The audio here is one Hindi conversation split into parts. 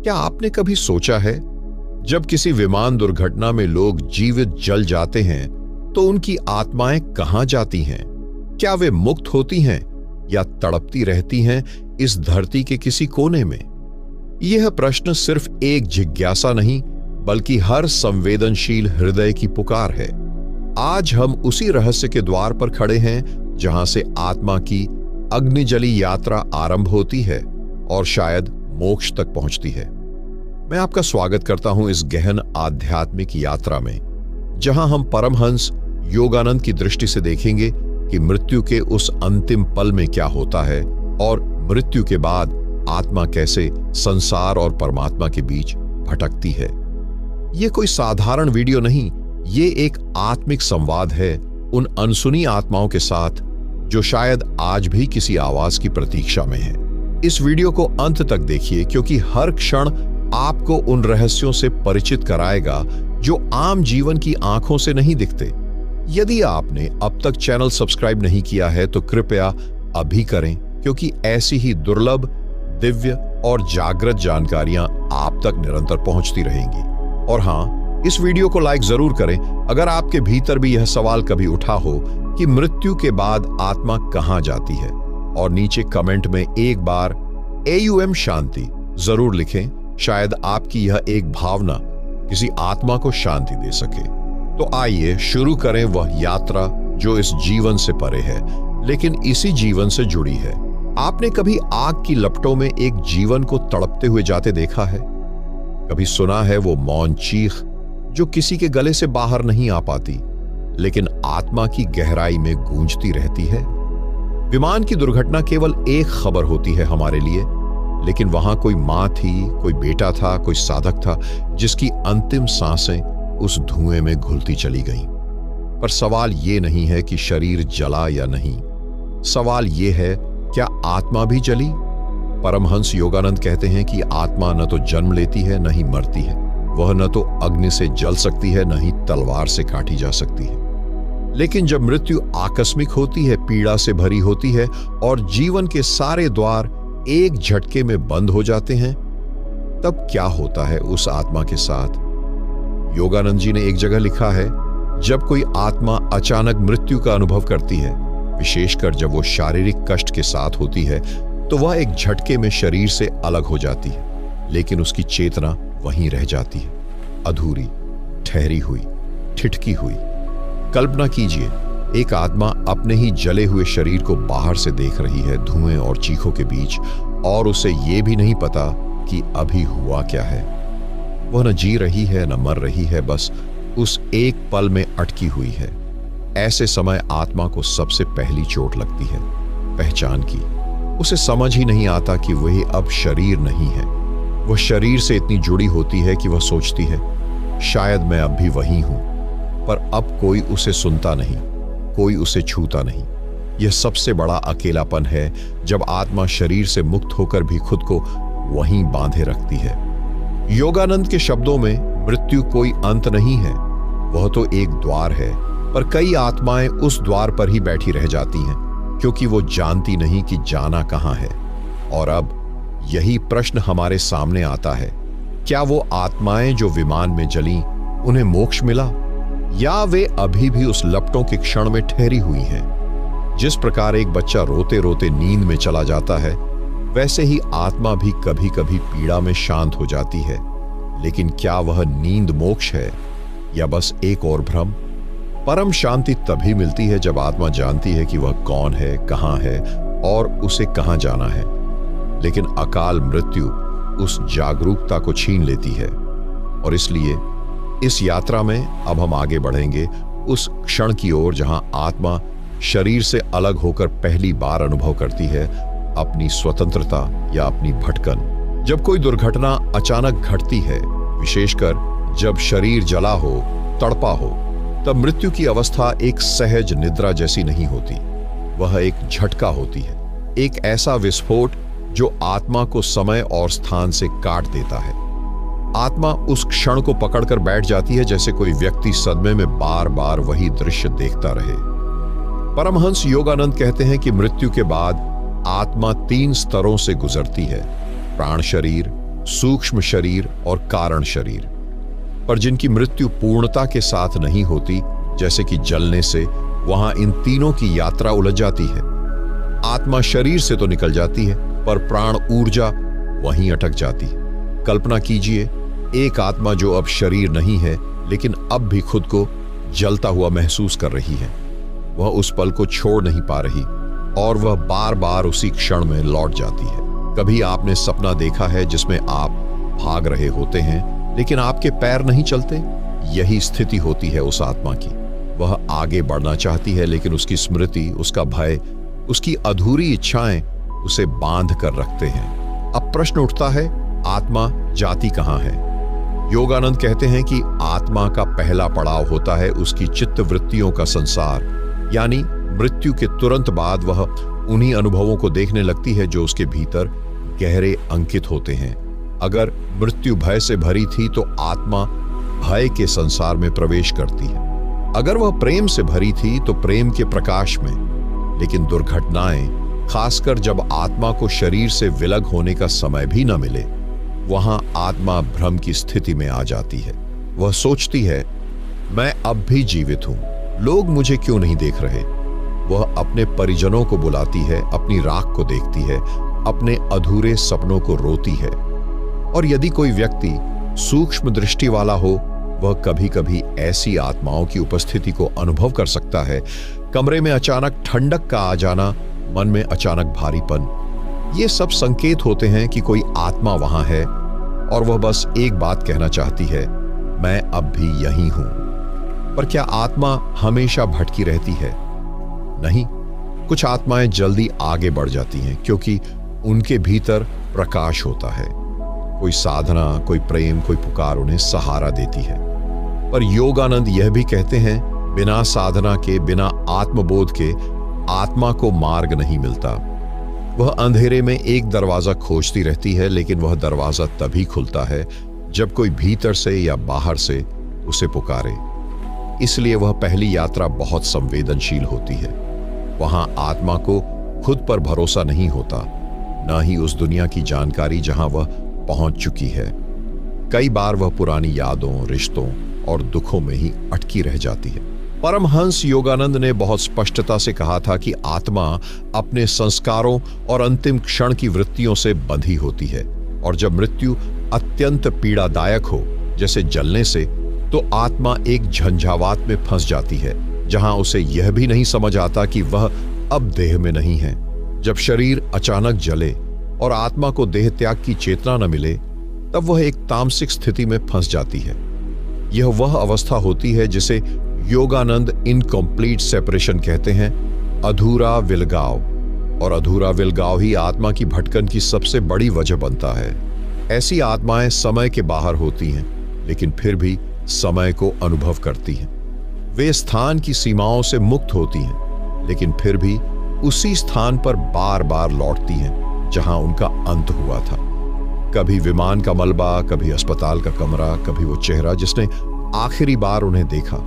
क्या आपने कभी सोचा है, जब किसी विमान दुर्घटना में लोग जीवित जल जाते हैं तो उनकी आत्माएं कहां जाती हैं? क्या वे मुक्त होती हैं या तड़पती रहती हैं इस धरती के किसी कोने में? यह प्रश्न सिर्फ एक जिज्ञासा नहीं, बल्कि हर संवेदनशील हृदय की पुकार है। आज हम उसी रहस्य के द्वार पर खड़े हैं जहां से आत्मा की अग्निजली यात्रा आरंभ होती है और शायद मोक्ष तक पहुंचती है। मैं आपका स्वागत करता हूं इस गहन आध्यात्मिक यात्रा में, जहां हम परमहंस योगानंद की दृष्टि से देखेंगे कि मृत्यु के उस अंतिम पल में क्या होता है और मृत्यु के बाद आत्मा कैसे संसार और परमात्मा के बीच भटकती है। यह कोई साधारण वीडियो नहीं, ये एक आत्मिक संवाद है उन अनसुनी आत्माओं के साथ जो शायद आज भी किसी आवाज की प्रतीक्षा में है। इस वीडियो को अंत तक देखिए, क्योंकि हर क्षण आपको उन रहस्यों से परिचित कराएगा जो आम जीवन की आंखों से नहीं दिखते। यदि आपने अब तक चैनल सब्सक्राइब नहीं किया है तो कृपया अभी करें, क्योंकि ऐसी ही दुर्लभ, दिव्य और जागृत जानकारियां आप तक निरंतर पहुंचती रहेंगी। और हां, इस वीडियो को लाइक जरूर करें अगर आपके भीतर भी यह सवाल कभी उठा हो कि मृत्यु के बाद आत्मा कहां जाती है। और नीचे कमेंट में एक बार AUM शांति जरूर लिखें। शायद आपकी यह एक भावना किसी आत्मा को शांति दे सके। तो आइए शुरू करें वह यात्रा जो इस जीवन से परे है, लेकिन इसी जीवन से जुड़ी है। आपने कभी आग की लपटों में एक जीवन को तड़पते हुए जाते देखा है? कभी सुना है वो मौन चीख जो किसी के गले से बाहर नहीं आ पाती, लेकिन आत्मा की गहराई में गूंजती रहती है? विमान की दुर्घटना केवल एक खबर होती है हमारे लिए, लेकिन वहां कोई मां थी, कोई बेटा था, कोई साधक था जिसकी अंतिम सांसें उस धुएं में घुलती चली गईं। पर सवाल ये नहीं है कि शरीर जला या नहीं, सवाल ये है, क्या आत्मा भी जली? परमहंस योगानंद कहते हैं कि आत्मा न तो जन्म लेती है न ही मरती है। वह न तो अग्नि से जल सकती है न ही तलवार से काटी जा सकती है। लेकिन जब मृत्यु आकस्मिक होती है, पीड़ा से भरी होती है और जीवन के सारे द्वार एक झटके में बंद हो जाते हैं, तब क्या होता है उस आत्मा के साथ? योगानंद जी ने एक जगह लिखा है, जब कोई आत्मा अचानक मृत्यु का अनुभव करती है, विशेषकर जब वो शारीरिक कष्ट के साथ होती है, तो वह एक झटके में शरीर से अलग हो जाती है, लेकिन उसकी चेतना वहीं रह जाती है, अधूरी, ठहरी हुई, ठिठकी हुई। कल्पना कीजिए, एक आत्मा अपने ही जले हुए शरीर को बाहर से देख रही है, धुएं और चीखों के बीच, और उसे यह भी नहीं पता कि अभी हुआ क्या है। वह न जी रही है न मर रही है, बस उस एक पल में अटकी हुई है। ऐसे समय आत्मा को सबसे पहली चोट लगती है पहचान की। उसे समझ ही नहीं आता कि वह अब शरीर नहीं है। वह शरीर से इतनी जुड़ी होती है कि वह सोचती है, शायद मैं अब भी वही हूं, पर अब कोई उसे सुनता नहीं, कोई उसे छूता नहीं। यह सबसे बड़ा अकेलापन है, जब आत्मा शरीर से मुक्त होकर भी खुद को वहीं बांधे रखती है। योगानंद के शब्दों में मृत्यु कोई अंत नहीं है, वह तो एक द्वार है, पर कई आत्माएं उस द्वार पर ही बैठी रह जाती हैं, क्योंकि वो जानती नहीं कि जाना कहां है। और अब यही प्रश्न हमारे सामने आता है, क्या वो आत्माएं जो विमान में जलीं, उन्हें मोक्ष मिला, या वे अभी भी उस लपटों के क्षण में ठहरी हुई हैं? जिस प्रकार एक बच्चा रोते रोते नींद में चला जाता है, वैसे ही आत्मा भी कभी कभी पीड़ा में शांत हो जाती है। लेकिन क्या वह नींद मोक्ष है या बस एक और भ्रम? परम शांति तभी मिलती है जब आत्मा जानती है कि वह कौन है, कहां है और उसे कहां जाना है। लेकिन अकाल मृत्यु उस जागरूकता को छीन लेती है, और इसलिए इस यात्रा में अब हम आगे बढ़ेंगे उस क्षण की ओर जहां आत्मा शरीर से अलग होकर पहली बार अनुभव करती है अपनी स्वतंत्रता या अपनी भटकन। जब कोई दुर्घटना अचानक घटती है, विशेषकर जब शरीर जला हो, तड़पा हो, तब मृत्यु की अवस्था एक सहज निद्रा जैसी नहीं होती। वह एक झटका होती है, एक ऐसा विस्फोट जो आत्मा को समय और स्थान से काट देता है। आत्मा उस क्षण को पकड़कर बैठ जाती है, जैसे कोई व्यक्ति सदमे में बार बार वही दृश्य देखता रहे। परमहंस योगानंद कहते हैं कि मृत्यु के बाद आत्मा 3 स्तरों से गुजरती है: प्राण शरीर, सूक्ष्म शरीर और कारण शरीर। पर जिनकी मृत्यु पूर्णता के साथ नहीं होती, जैसे कि जलने से, वहां इन तीनों की यात्रा उलझ जाती है। आत्मा शरीर से तो निकल जाती है, पर प्राण ऊर्जा वहीं अटक जाती है। कल्पना कीजिए, एक आत्मा जो अब शरीर नहीं है, लेकिन अब भी खुद को जलता हुआ महसूस कर रही है। वह उस पल को छोड़ नहीं पा रही और वह बार बार उसी क्षण में लौट जाती है। कभी आपने सपना देखा है जिसमें आप भाग रहे होते हैं, लेकिन आपके पैर नहीं चलते? यही स्थिति होती है उस आत्मा की। वह आगे बढ़ना चाहती है, लेकिन उसकी स्मृति, उसका भय, उसकी अधूरी इच्छाएं उसे बांध कर रखते हैं। अब प्रश्न उठता है, आत्मा जाती कहां है? योगानंद कहते हैं कि आत्मा का पहला पड़ाव होता है उसकी चित्त वृत्तियों का संसार, यानी मृत्यु के तुरंत बाद वह उन्हीं अनुभवों को देखने लगती है जो उसके भीतर गहरे अंकित होते हैं। अगर मृत्यु भय से भरी थी तो आत्मा भय के संसार में प्रवेश करती है। अगर वह प्रेम से भरी थी तो प्रेम के प्रकाश में। लेकिन दुर्घटनाएं, खासकर जब आत्मा को शरीर से विलग होने का समय भी न मिले, वहां आत्मा भ्रम की स्थिति में आ जाती है। वह सोचती है, मैं अब भी जीवित हूं, लोग मुझे क्यों नहीं देख रहे? वह अपने परिजनों को बुलाती है, अपनी राख को देखती है, अपने अधूरे सपनों को रोती है। और यदि कोई व्यक्ति सूक्ष्म दृष्टि वाला हो, वह कभी कभी ऐसी आत्माओं की उपस्थिति को अनुभव कर सकता है। कमरे में अचानक ठंडक का आ जाना, मन में अचानक भारीपन, ये सब संकेत होते हैं कि कोई आत्मा वहां है और वह बस एक बात कहना चाहती है, मैं अब भी यहीं हूं। पर क्या आत्मा हमेशा भटकी रहती है? नहीं, कुछ आत्माएं जल्दी आगे बढ़ जाती हैं क्योंकि उनके भीतर प्रकाश होता है। कोई साधना, कोई प्रेम, कोई पुकार उन्हें सहारा देती है। पर योगानंद यह भी कहते हैं, बिना साधना के, बिना आत्मबोध के आत्मा को मार्ग नहीं मिलता। वह अंधेरे में एक दरवाजा खोजती रहती है, लेकिन वह दरवाजा तभी खुलता है जब कोई भीतर से या बाहर से उसे पुकारे। इसलिए वह पहली यात्रा बहुत संवेदनशील होती है। वहां आत्मा को खुद पर भरोसा नहीं होता, न ही उस दुनिया की जानकारी जहां वह पहुंच चुकी है। कई बार वह पुरानी यादों, रिश्तों और दुखों में ही अटकी रह जाती है। परमहंस योगानंद ने बहुत स्पष्टता से कहा था कि आत्मा अपने संस्कारों और अंतिम क्षण की वृत्तियों से बंधी होती है, और जब मृत्यु अत्यंत पीड़ादायक हो, जैसे जलने से, तो आत्मा एक झंझावात में फंस जाती है जहां उसे यह भी नहीं समझ आता कि वह अब देह में नहीं है। जब शरीर अचानक जले और आत्मा को देह त्याग की चेतना न मिले, तब वह एक तामसिक स्थिति में फंस जाती है। यह वह अवस्था होती है जिसे योगानंद इनकम्प्लीट सेपरेशन कहते हैं, अधूरा विलगाव। और अधूरा विलगाव ही आत्मा की भटकन की सबसे बड़ी वजह बनता है। ऐसी आत्माएं समय के बाहर होती हैं, लेकिन फिर भी समय को अनुभव करती हैं। वे स्थान की सीमाओं से मुक्त होती हैं, लेकिन फिर भी उसी स्थान पर बार बार लौटती हैं जहां उनका अंत हुआ था। कभी विमान का मलबा, कभी अस्पताल का कमरा, कभी वो चेहरा जिसने आखिरी बार उन्हें देखा।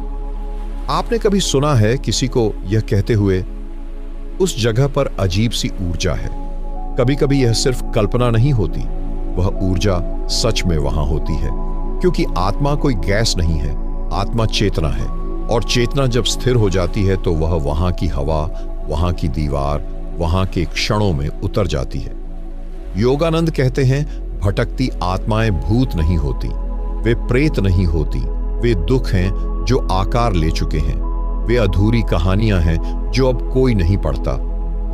आपने कभी सुना है किसी को यह कहते हुए, उस जगह पर अजीब सी ऊर्जा है? कभी कभी यह सिर्फ कल्पना नहीं होती, वह ऊर्जा सच में वहां होती है, क्योंकि आत्मा कोई गैस नहीं है, आत्मा चेतना है। और चेतना जब स्थिर हो जाती है तो वह वहां की हवा, वहां की दीवार, वहां के क्षणों में उतर जाती है। योगानंद कहते हैं, भटकती आत्माएं भूत नहीं होती, वे प्रेत नहीं होती, वे दुख हैं जो आकार ले चुके हैं, वे अधूरी कहानियां हैं जो अब कोई नहीं पढ़ता,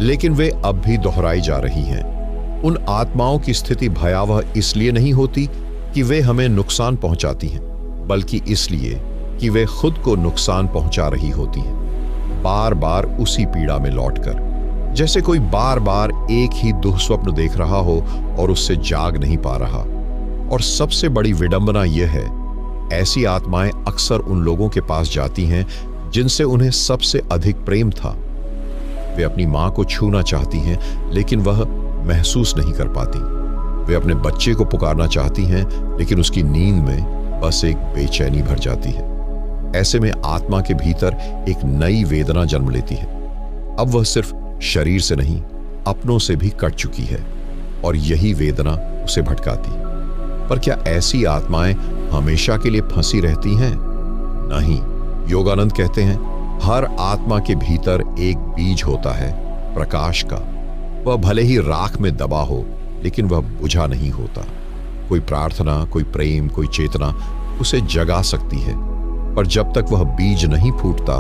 लेकिन वे अब भी दोहराई जा रही हैं। उन आत्माओं की स्थिति भयावह इसलिए नहीं होती कि वे हमें नुकसान पहुंचाती हैं, बल्कि इसलिए कि वे खुद को नुकसान पहुंचा रही होती हैं, बार बार उसी पीड़ा में लौटकर। जैसे कोई बार बार एक ही दुःस्वप्न देख रहा हो और उससे जाग नहीं पा रहा। और सबसे बड़ी विडंबना यह है, ऐसी आत्माएं अक्सर उन लोगों के पास जाती हैं जिनसे उन्हें सबसे अधिक प्रेम था। वे अपनी मां को छूना चाहती हैं, लेकिन वह महसूस नहीं कर पाती। वे अपने बच्चे को पुकारना चाहती हैं, लेकिन उसकी नींद में बस एक बेचैनी भर जाती है। ऐसे में आत्मा के भीतर एक नई वेदना जन्म लेती है। अब वह सिर्फ शरीर से नहीं, अपनों से भी कट चुकी है, और यही वेदना उसे भटकाती है। पर क्या ऐसी आत्माएं हमेशा के लिए फंसी रहती हैं? नहीं। योगानंद कहते हैं, हर आत्मा के भीतर एक बीज होता है, प्रकाश का। वह भले ही राख में दबा हो, लेकिन वह बुझा नहीं होता। कोई प्रार्थना, कोई प्रेम, कोई चेतना उसे जगा सकती है, पर जब तक वह बीज नहीं फूटता,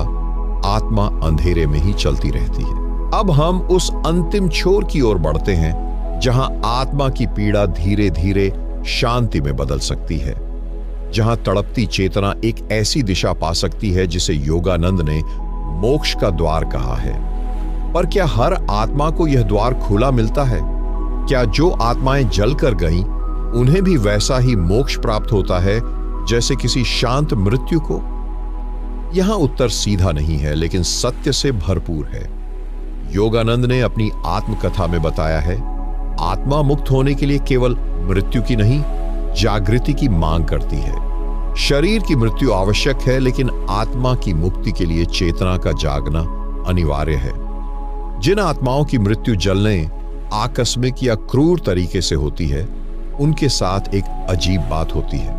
आत्मा अंधेरे में ही चलती रहती है। अब हम उस अंतिम छोर की ओर बढ़ते हैं, जहां आत्मा की पीड़ा धीरे धीरे शांति में बदल सकती है, जहां तड़पती चेतना एक ऐसी दिशा पा सकती है जिसे योगानंद ने मोक्ष का द्वार कहा है। पर क्या हर आत्मा को यह द्वार खुला मिलता है? क्या जो आत्माएं जलकर गईं, उन्हें भी वैसा ही मोक्ष प्राप्त होता है जैसे किसी शांत मृत्यु को? यहां उत्तर सीधा नहीं है, लेकिन सत्य से भरपूर है। योगानंद ने अपनी आत्मकथा में बताया है, आत्मा मुक्त होने के लिए केवल मृत्यु की नहीं, जागृति की मांग करती है। शरीर की मृत्यु आवश्यक है, लेकिन आत्मा की मुक्ति के लिए चेतना का जागना अनिवार्य है। जिन आत्माओं की मृत्यु जलने, आकस्मिक या क्रूर तरीके से होती है, उनके साथ एक अजीब बात होती है।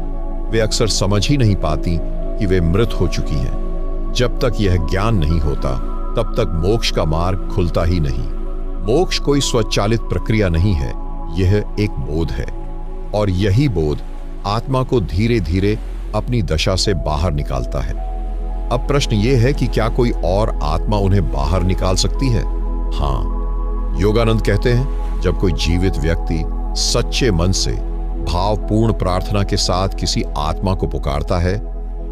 वे अक्सर समझ ही नहीं पाती कि वे मृत हो चुकी हैं। जब तक यह ज्ञान नहीं होता, तब तक मोक्ष का मार्ग खुलता ही नहीं। मोक्ष कोई स्वचालित प्रक्रिया नहीं है, यह एक बोध है, और यही बोध आत्मा को धीरे धीरे अपनी दशा से बाहर निकालता है। अब प्रश्न यह है कि क्या कोई और आत्मा उन्हें बाहर निकाल सकती है? हाँ। योगानंद कहते हैं, जब कोई जीवित व्यक्ति सच्चे मन से भावपूर्ण प्रार्थना के साथ किसी आत्मा को पुकारता है,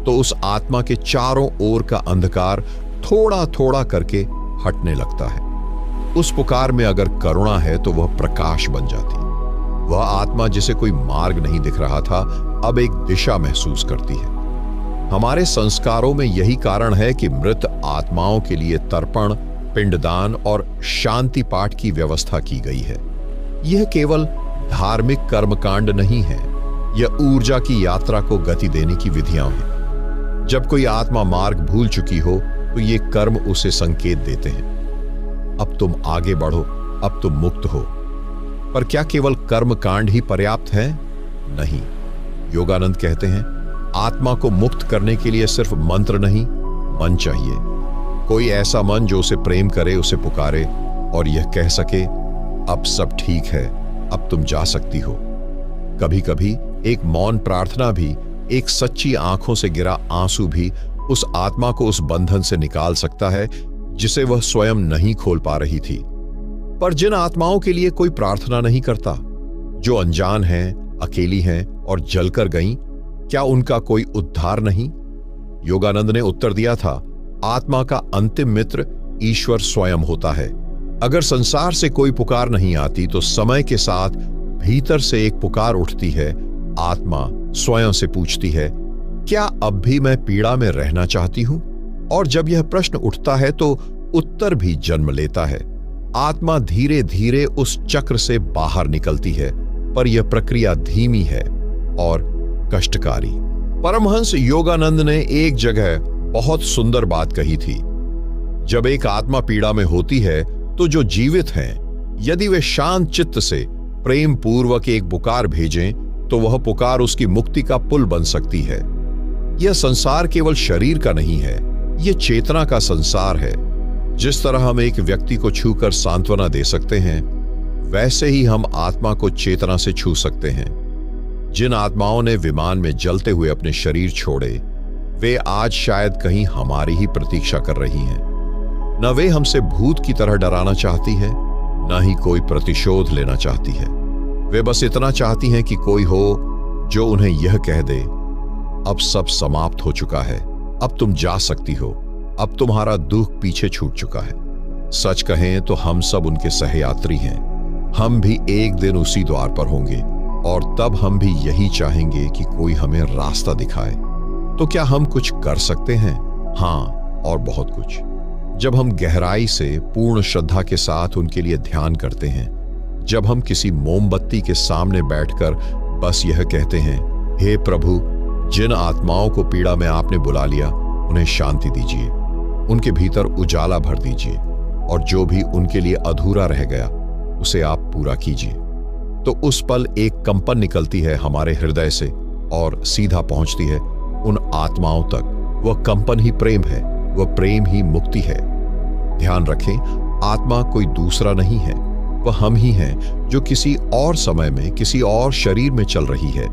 तो उस आत्मा के चारों ओर का अंधकार थोड़ा थोड़ा करके हटने लगता है। उस पुकार में अगर करुणा है तो वह प्रकाश बन जाती है। वह आत्मा जिसे कोई मार्ग नहीं दिख रहा था, अब एक दिशा महसूस करती है। हमारे संस्कारों में यही कारण है कि मृत आत्माओं के लिए तर्पण, पिंडदान और शांति पाठ की व्यवस्था की गई है। यह केवल धार्मिक कर्मकांड नहीं है, यह ऊर्जा की यात्रा को गति देने की विधियां हैं। जब कोई आत्मा मार्ग भूल चुकी हो, तो ये कर्म उसे संकेत देते हैं, अब तुम आगे बढ़ो, अब तुम मुक्त हो। पर क्या केवल कर्म कांड ही पर्याप्त है? नहीं। योगानंद कहते हैं, आत्मा को मुक्त करने के लिए सिर्फ मंत्र नहीं, मन चाहिए। कोई ऐसा मन जो उसे प्रेम करे, उसे पुकारे और यह कह सके, अब सब ठीक है, अब तुम जा सकती हो। कभी कभी एक मौन प्रार्थना भी, एक सच्ची आंखों से गिरा आंसू भी उस आत्मा को उस बंधन से निकाल सकता है जिसे वह स्वयं नहीं खोल पा रही थी। पर जिन आत्माओं के लिए कोई प्रार्थना नहीं करता, जो अनजान हैं, अकेली हैं और जलकर गईं, क्या उनका कोई उद्धार नहीं? योगानंद ने उत्तर दिया था, आत्मा का अंतिम मित्र ईश्वर स्वयं होता है। अगर संसार से कोई पुकार नहीं आती, तो समय के साथ भीतर से एक पुकार उठती है। आत्मा स्वयं से पूछती है, क्या अब भी मैं पीड़ा में रहना चाहती हूं? और जब यह प्रश्न उठता है, तो उत्तर भी जन्म लेता है। आत्मा धीरे धीरे उस चक्र से बाहर निकलती है, पर यह प्रक्रिया धीमी है और कष्टकारी। परमहंस योगानंद ने एक जगह बहुत सुंदर बात कही थी, जब एक आत्मा पीड़ा में होती है, तो जो जीवित हैं, यदि वे शांत चित्त से प्रेम पूर्वक एक पुकार भेजें, तो वह पुकार उसकी मुक्ति का पुल बन सकती है। यह संसार केवल शरीर का नहीं है, यह चेतना का संसार है। जिस तरह हम एक व्यक्ति को छूकर सांत्वना दे सकते हैं, वैसे ही हम आत्मा को चेतना से छू सकते हैं। जिन आत्माओं ने विमान में जलते हुए अपने शरीर छोड़े, वे आज शायद कहीं हमारी ही प्रतीक्षा कर रही हैं। न वे हमसे भूत की तरह डराना चाहती है, न ही कोई प्रतिशोध लेना चाहती है। वे बस इतना चाहती हैं कि कोई हो जो उन्हें यह कह दे, अब सब समाप्त हो चुका है, अब तुम जा सकती हो, अब तुम्हारा दुख पीछे छूट चुका है। सच कहें तो हम सब उनके सहयात्री हैं। हम भी एक दिन उसी द्वार पर होंगे, और तब हम भी यही चाहेंगे कि कोई हमें रास्ता दिखाए। तो क्या हम कुछ कर सकते हैं? हाँ, और बहुत कुछ। जब हम गहराई से पूर्ण श्रद्धा के साथ उनके लिए ध्यान करते हैं, जब हम किसी मोमबत्ती के सामने बैठकर बस यह कहते हैं, हे प्रभु, जिन आत्माओं को पीड़ा में आपने बुला लिया, उन्हें शांति दीजिए, उनके भीतर उजाला भर दीजिए, और जो भी उनके लिए अधूरा रह गया, उसे आप पूरा कीजिए। तो उस पल एक कंपन निकलती है हमारे हृदय से और सीधा पहुंचती है उन आत्माओं तक। वह कंपन ही प्रेम है, वह प्रेम ही मुक्ति है। ध्यान रखें, आत्मा कोई दूसरा नहीं है, वह हम ही हैं जो किसी और समय में किसी और शरीर में चल रही है।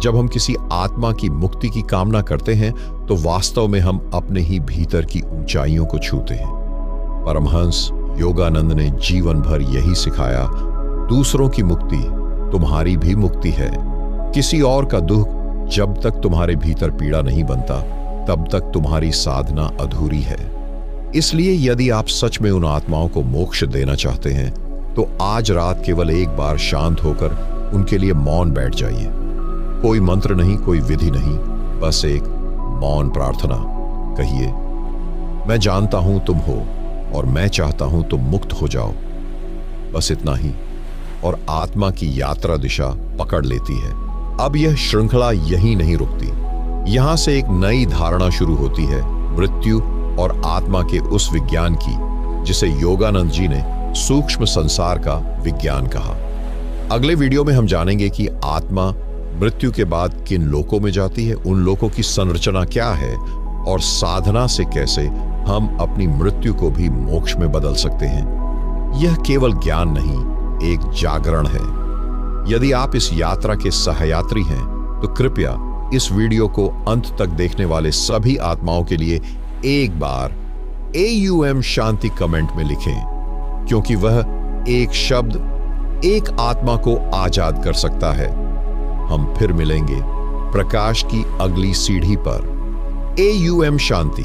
जब हम किसी आत्मा की मुक्ति की कामना करते हैं तो वास्तव में हम अपने ही भीतर की ऊंचाइयों को छूते हैं। परमहंस योगानंद ने जीवन भर यही सिखाया, दूसरों की मुक्ति तुम्हारी भी मुक्ति है। किसी और का दुख जब तक तुम्हारे भीतर पीड़ा नहीं बनता तब तक तुम्हारी साधना अधूरी है। इसलिए यदि आप सच में उन आत्माओं को मोक्ष देना चाहते हैं तो आज रात केवल एक बार शांत होकर उनके लिए मौन बैठ जाइए। कोई मंत्र नहीं, कोई विधि नहीं, बस एक मौन प्रार्थना। कहिए, मैं जानता हूं तुम हो और मैं चाहता हूं तुम मुक्त हो जाओ। बस इतना ही, और आत्मा की यात्रा दिशा पकड़ लेती है। अब यह श्रृंखला यहीं नहीं रुकती। यहां से एक नई धारणा शुरू होती है, मृत्यु और आत्मा के उस विज्ञान की जिसे योगानंद जी ने सूक्ष्म संसार का विज्ञान कहा। अगले वीडियो में हम जानेंगे कि आत्मा मृत्यु के बाद किन लोकों में जाती है, उन लोकों की संरचना क्या है और साधना से कैसे हम अपनी मृत्यु को भी मोक्ष में बदल सकते हैं। यह केवल ज्ञान नहीं, एक जागरण है। यदि आप इस यात्रा के सहयात्री हैं तो कृपया इस वीडियो को अंत तक देखने वाले सभी आत्माओं के लिए एक बार AUM शांति कमेंट में लिखें, क्योंकि वह एक शब्द एक आत्मा को आजाद कर सकता है। हम फिर मिलेंगे प्रकाश की अगली सीढ़ी पर। AUM शांति।